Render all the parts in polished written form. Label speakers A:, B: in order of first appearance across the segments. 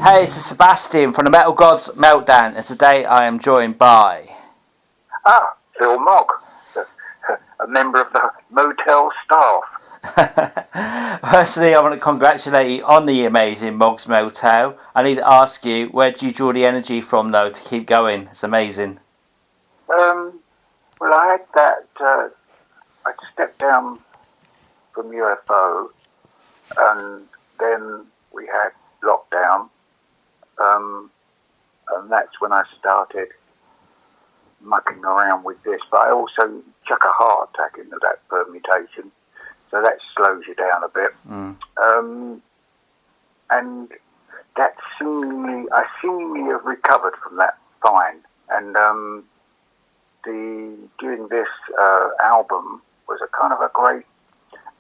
A: Hey, this is Sebastian from the Metal Gods Meltdown, and today I am joined by...
B: Phil Mogg, a member of the motel staff.
A: Firstly, I want to congratulate you on the amazing Moggs Motel. I need to ask you, where do you draw the energy from, though, to keep going? It's amazing.
B: Well, I had that, I stepped down from UFO, and then we had lockdown, and that's when I started mucking around with this. But I also chuck a heart attack into that permutation, so that slows you down a bit. And that I seemingly have recovered from that fine. And doing this album was a kind of a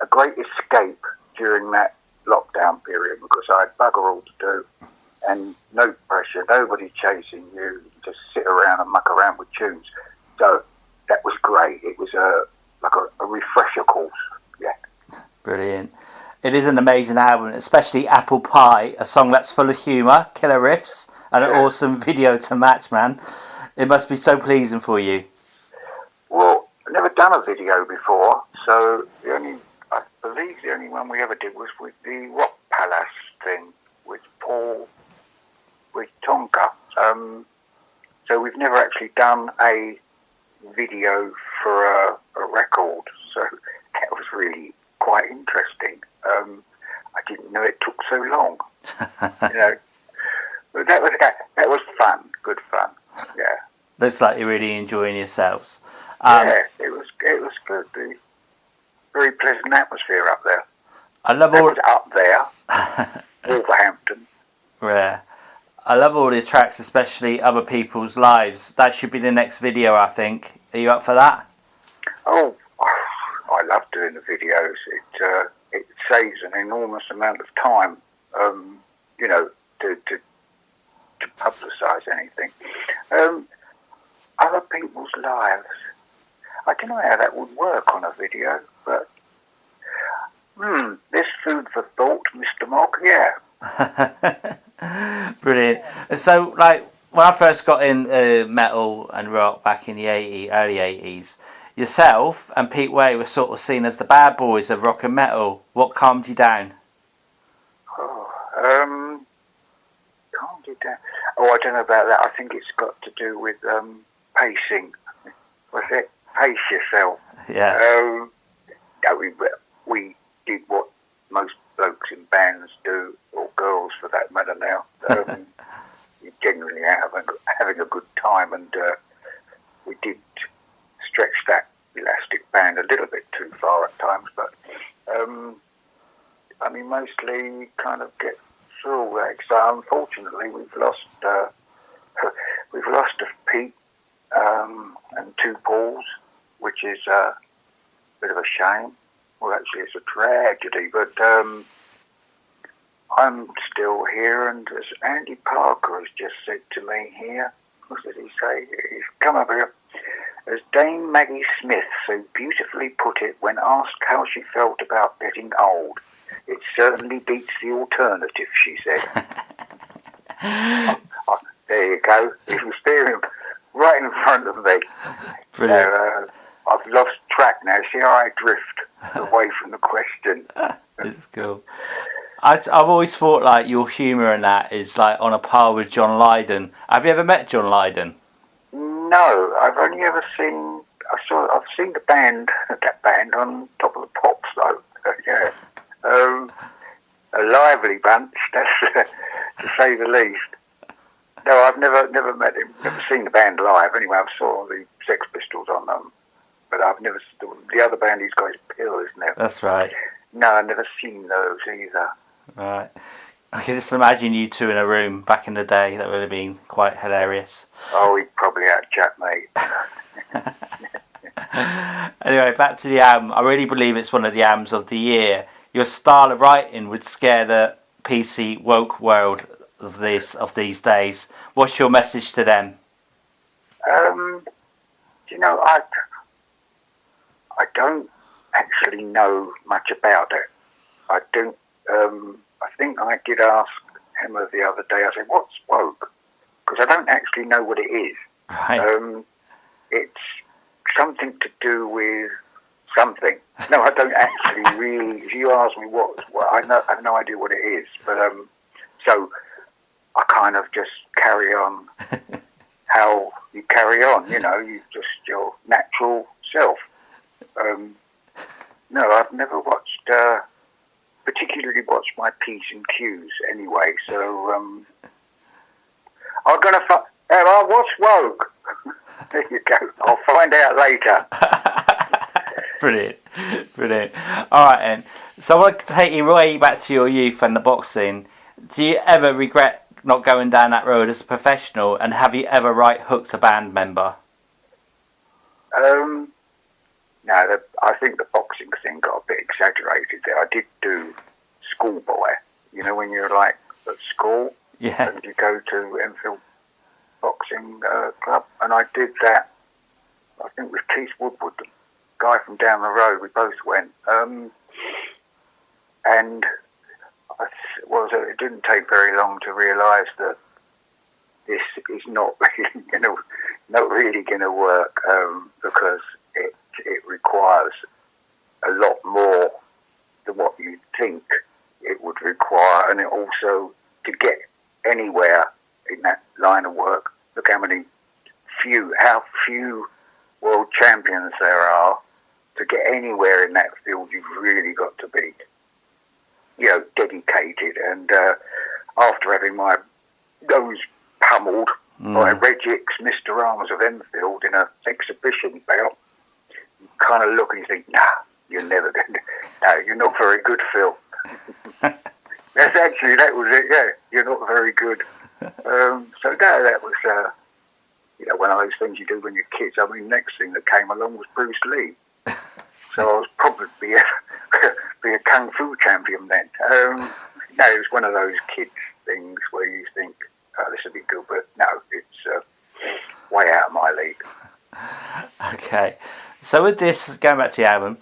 B: great escape during that lockdown period, because I had bugger all to do and no pressure, nobody chasing you, just sit around and muck around with tunes. So that was great. It was like a refresher course. Yeah.
A: Brilliant. It is an amazing album, especially Apple Pie, a song that's full of humour, killer riffs, and an awesome video to match, man. It must be so pleasing for you.
B: Well, I've never done a video before, so I believe the only one we ever did was with the Rock Palace thing with Tonka. So we've never actually done a video for a record, so that was really quite interesting. I didn't know it took so long. But that was fun, good fun. Yeah.
A: Looks like you're really enjoying yourselves.
B: Yeah, it was good. The very pleasant atmosphere up there.
A: I love all
B: up there, Wolverhampton.
A: Yeah. I love all the tracks, especially Other People's Lives. That should be the next video, I think. Are you up for that?
B: Oh, I love doing the videos. It saves an enormous amount of time, to publicise anything. Other People's Lives. I don't know how that would work on a video, but there's food for thought, Mr. Mogg. Yeah.
A: Brilliant. So, like, when I first got in metal and rock back in the early 80s, yourself and Pete Way were sort of seen as the bad boys of rock and metal. What calmed you down?
B: Calmed you down? Oh, I don't know about that. I think it's got to do with pacing. Was it? Pace yourself.
A: Yeah.
B: We did what most blokes in bands do, or girls for that matter now. You're generally having a good time, and we did stretch that elastic band a little bit too far at times, but mostly kind of get through all that. So unfortunately, we've lost a Pete and two Pauls, which is a bit of a shame. Well, actually, it's a tragedy, but I'm still here, and as Andy Parker has just said to me here, what did he say? He's come up here. As Dame Maggie Smith so beautifully put it when asked how she felt about getting old, it certainly beats the alternative, she said. There you go. He was staring right in front of me.
A: Brilliant.
B: I've lost track now. See how I drift away from the question.
A: It's cool. I've always thought like your humour and that is like on a par with John Lydon. Have you ever met John Lydon?
B: No, I've only ever seen. I've seen that band on Top of the Pops though. Yeah, a lively bunch. That's to say the least. No, I've never met him. Never seen the band live. Anyway, I saw the Sex Pistols on them, but I've never the other band he's got is Pill, isn't it?
A: That's right.
B: No, I've never seen those either.
A: Right. I can just imagine you two in a room back in the day. That would have been quite hilarious.
B: Oh, he'd probably out-chat me.
A: Anyway, back to the album. I really believe it's one of the albums of the year. Your style of writing would scare the PC woke world of these days. What's your message to them?
B: I don't actually know much about it. I don't. I think I did ask Emma the other day. I said, "What's woke?" Because I don't actually know what it is.
A: Right.
B: It's something to do with something. No, I don't actually really. If you ask me what I have no idea what it is. But so I kind of just carry on how you carry on. You just your natural self. No, I've never watched, particularly watched my P's and Q's anyway. So I'm gonna. What's woke? There you go. I'll find out later.
A: Brilliant. All right, then. So I want to take you way back to your youth and the boxing. Do you ever regret not going down that road as a professional? And have you ever hooked a band member?
B: No, I think the boxing thing got a bit exaggerated there. I did do schoolboy. When you're like at school,
A: Yeah.
B: and you go to Enfield Boxing Club, and I did that. I think with Keith Woodward, the guy from down the road. We both went, and it didn't take very long to realise that this is not really going to work because it requires a lot more than what you think it would require, and it also, to get anywhere in that line of work, look how few world champions there are. To get anywhere in that field, you've really got to be dedicated. And after having my nose pummeled by Regix, Mr. Arms of Enfield in an exhibition bout, you kind of look and you think, nah, you're never going to. No, you're not very good, Phil. That was it. Yeah, you're not very good. So no, that was one of those things you do when you're kids. I mean, next thing that came along was Bruce Lee. So I was probably be a kung fu champion then. No, it was one of those kids things where you think, oh, this would be good, but no, it's way out of my league.
A: Okay. So with this, going back to the album,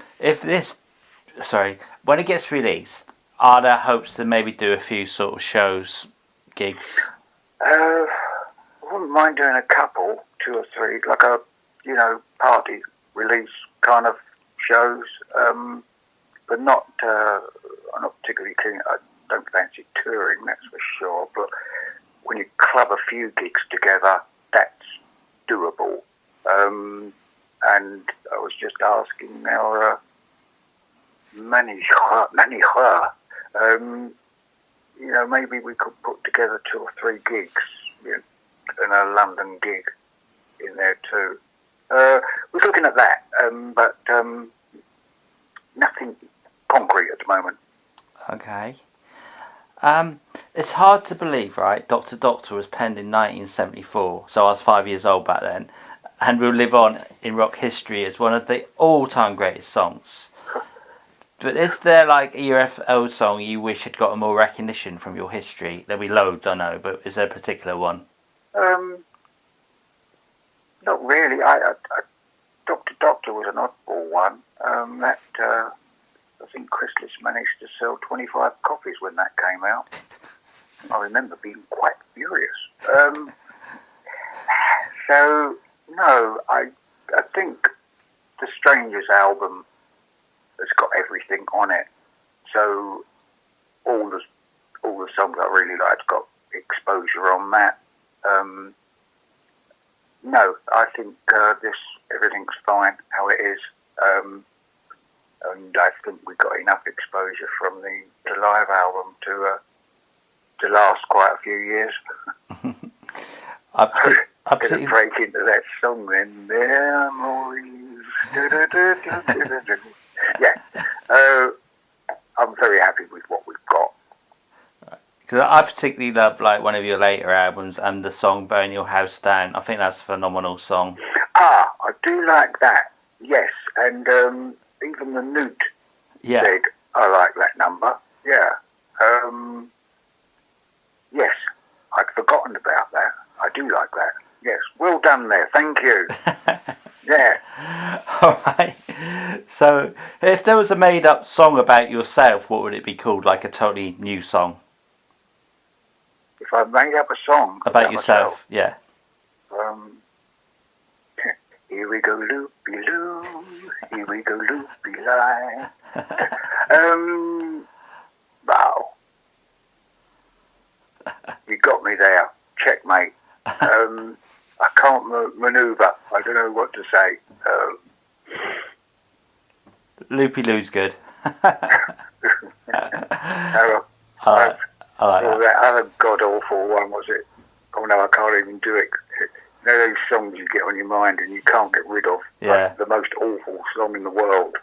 A: when it gets released, are there hopes to maybe do a few sort of shows, gigs? I
B: wouldn't mind doing a couple, 2 or 3, like a, party release kind of shows, but not, I'm not particularly keen. I don't fancy touring, that's for sure, but when you club a few gigs together, that's doable. And I was just asking our manager, maybe we could put together 2 or 3 gigs, and a London gig in there too. We're looking at that, but nothing concrete at the moment.
A: Okay. It's hard to believe, right? Dr. Doctor was penned in 1974, so I was 5 years old back then, and will live on in rock history as one of the all-time greatest songs. But is there like a UFO song you wish had gotten more recognition from your history? There'll be loads, I know, but is there a particular one?
B: Not really. Dr. Doctor was an oddball one. I think Chrysalis managed to sell 25 copies when that came out. I remember being quite furious. So no, I think the Strangers album has got everything on it. So all the songs I really liked got exposure on that. No, I think everything's fine how it is, and I think we got enough exposure from the live album to last quite a few years. I'm going to break into that song then. Memories. Yeah, I'm very happy with what we've got.
A: Because I particularly love like one of your later albums and the song "Burn Your House Down." I think that's a phenomenal song.
B: I do like that. Yes, and even the Newt said I like that number. Yeah. Yes, I'd forgotten about that. I do like that. Yes, well done there. Thank you. Yeah.
A: All right. So, if there was a made-up song about yourself, what would it be called? Like a totally new song?
B: if I made up a song
A: about yourself. Yeah.
B: Here we go, loopy loo. Here we go, loopy lie. Wow. You got me there. Checkmate. I can't manoeuvre. I don't know what to say.
A: Loopy Loo's good.
B: I like that other god-awful one, was it? Oh no, I can't even do it. You know those songs you get on your mind and you can't get rid of?
A: Yeah.
B: Like the most awful song in the world.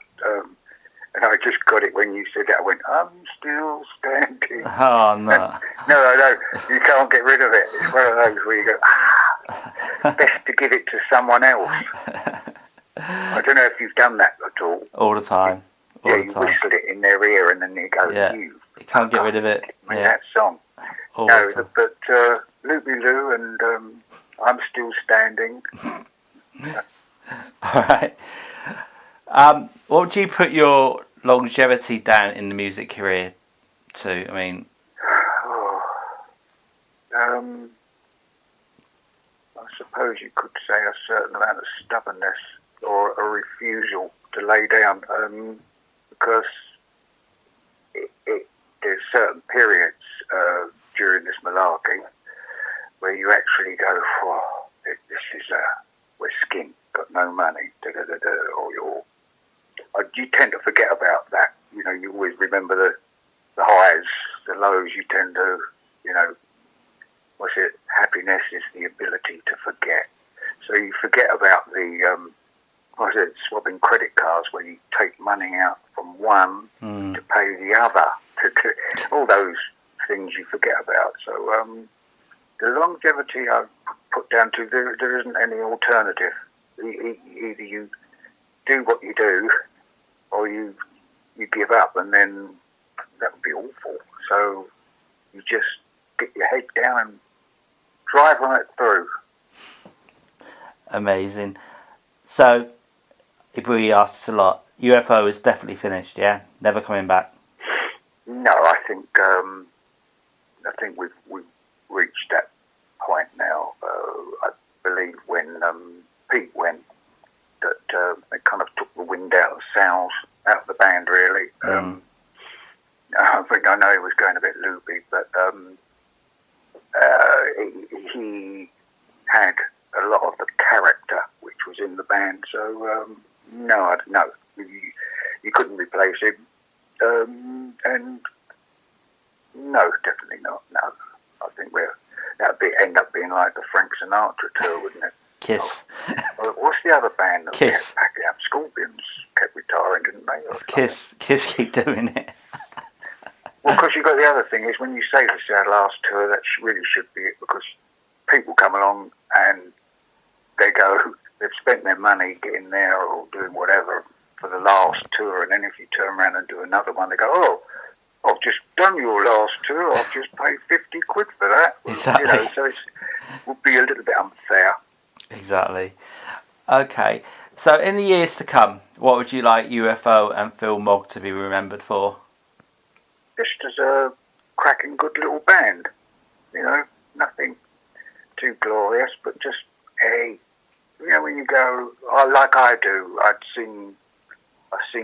B: And I just got it when you said that. I went, I'm still standing.
A: Oh, no.
B: No, you can't get rid of it. It's one of those where you go, best to give it to someone else. I don't know if you've done that at all.
A: All the time.
B: You whistle it in their ear and then you go,
A: you can't get rid of it.
B: That song.
A: All
B: but Loopy Loo and I'm Still Standing.
A: All right. What would you put your longevity down in the music career to? I mean,
B: I suppose you could say a certain amount of stubbornness or a refusal to lay down, because there's certain periods during this malarkey where you actually go, this is we're skint, got no money, or you tend to forget about that. You know, you always remember the highs, the lows. You tend to, happiness is the ability to forget. So you forget about the, swapping credit cards where you take money out from one to pay the other. All those things you forget about. So the longevity I put down to, there isn't any alternative. Either you do what you do, or you give up, and then that would be awful. So you just get your head down and drive on it through.
A: Amazing. So, if we ask this a lot, UFO is definitely finished, yeah? Never coming back?
B: No, I think we've reached that point now. I believe when Pete went, that it kind of took the wind out of sails, out of the band, really. I think I know he was going a bit loopy, but he had a lot of the character which was in the band, so no, you couldn't replace him, and no, definitely not. No, I think that'd end up being like the Frank Sinatra tour, wouldn't it?
A: Kiss.
B: What's the other band that
A: Kiss.
B: kept packing up? Scorpions kept retiring, didn't they?
A: It's Kiss. Kiss keep doing it.
B: Well, because you've got the other thing is when you say this is our last tour, that really should be it, because people come along and they go, they've spent their money getting there or doing whatever for the last tour, and then if you turn around and do another one, they go, oh, I've just done your last tour, I've just paid 50 quid for that.
A: Exactly.
B: So it would be a little bit unfair.
A: Exactly. Okay, so in the years to come, what would you like UFO and Phil Mogg to be remembered for?
B: Just as a cracking good little band, nothing too glorious, but just when you go, like I do, I sing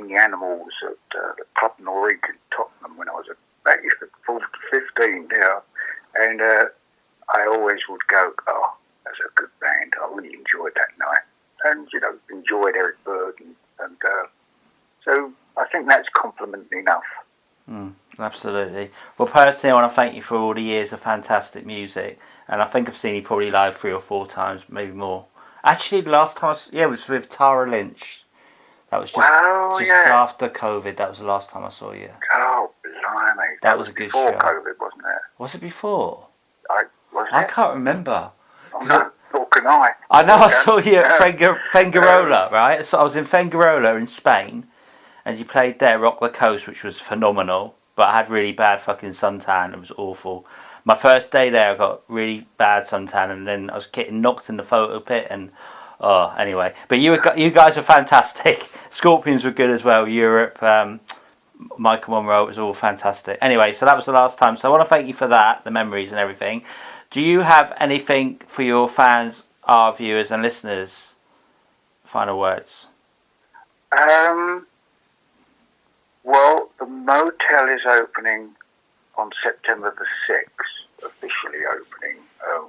B: the Animals at the Club Norwich in Tottenham when I was about 15, and I always would go, that's a good band. I really enjoyed that night, and enjoyed Eric Bird, and so I think that's compliment enough.
A: Absolutely. Well, personally, I want to thank you for all the years of fantastic music, and I think I've seen you probably live 3 or 4 times, maybe more. Actually, the last time it was with Tara Lynch. That was just after COVID. That was the last time I saw you.
B: Oh, blimey.
A: That was a good
B: before
A: show.
B: COVID, wasn't it?
A: Was it before?
B: I
A: can't remember.
B: Oh, no, nor can I.
A: I know I saw you at Fengarola, right? So I was in Fengarola in Spain, and you played there, Rock the Coast, which was phenomenal, but I had really bad fucking suntan. It was awful. My first day there, I got really bad suntan, and then I was getting knocked in the photo pit, and anyway. But you guys were fantastic. Scorpions were good as well. Europe, Michael Monroe. It was all fantastic. Anyway, so that was the last time. So I want to thank you for that, the memories and everything. Do you have anything for your fans, our viewers and listeners? Final words.
B: Well, the motel is opening on September the 6th, officially opening.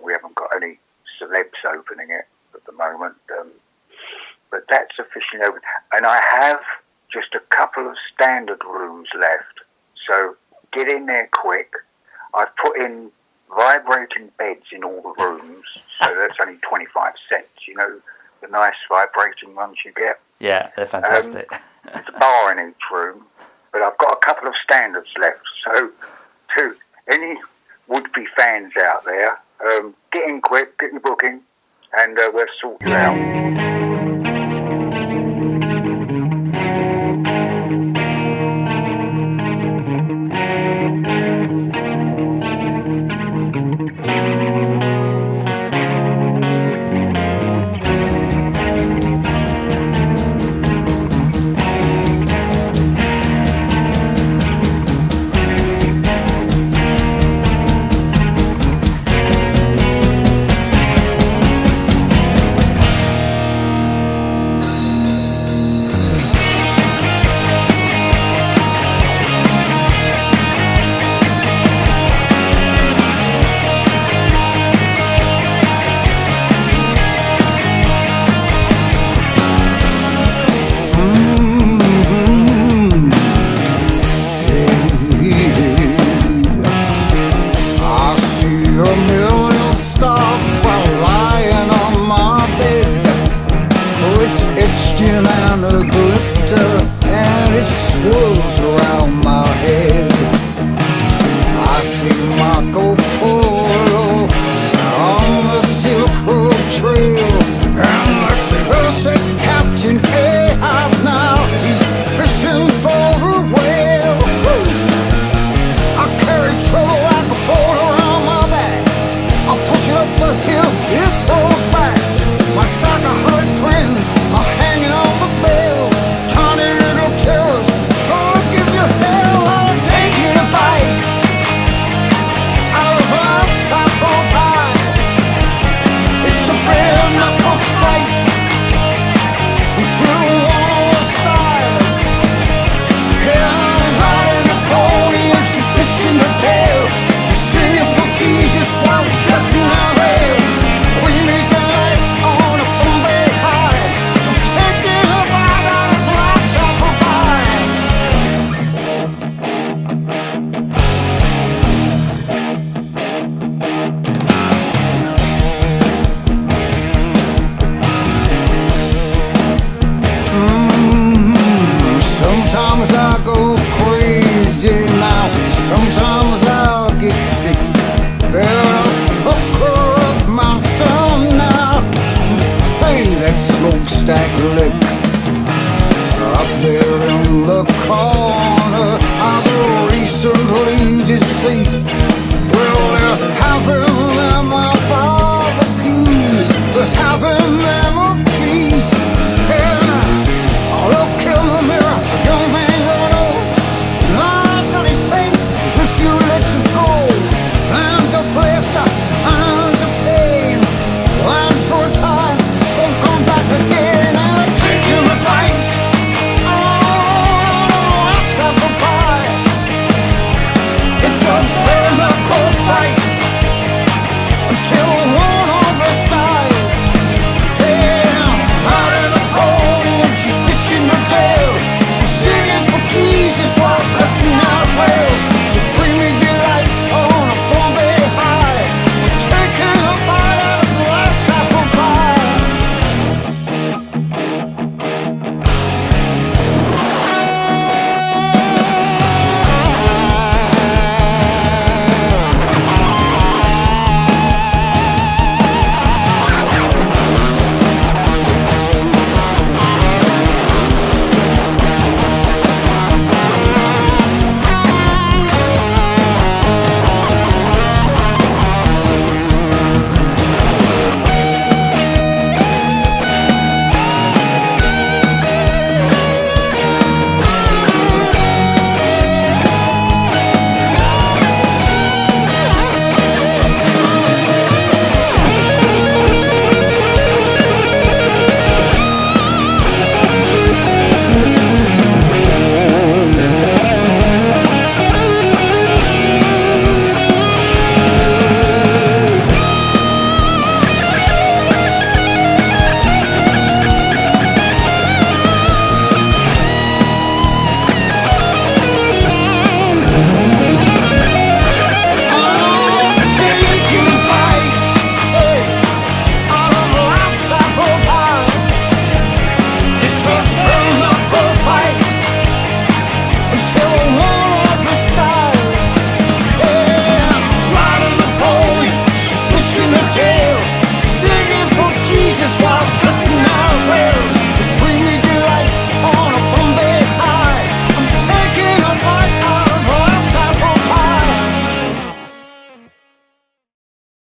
B: We haven't got any celebs opening it at the moment, but that's officially open. And I have just a couple of standard rooms left, so get in there quick. I've put in vibrating beds in all the rooms, so that's only 25 cents, you know, the nice vibrating ones you get.
A: Yeah, they're fantastic.
B: There's a bar in each room, but I've got a couple of standards left, so to any would-be fans out there, get in quick, get your booking, and we'll sort you out.
C: Smokestack lick up there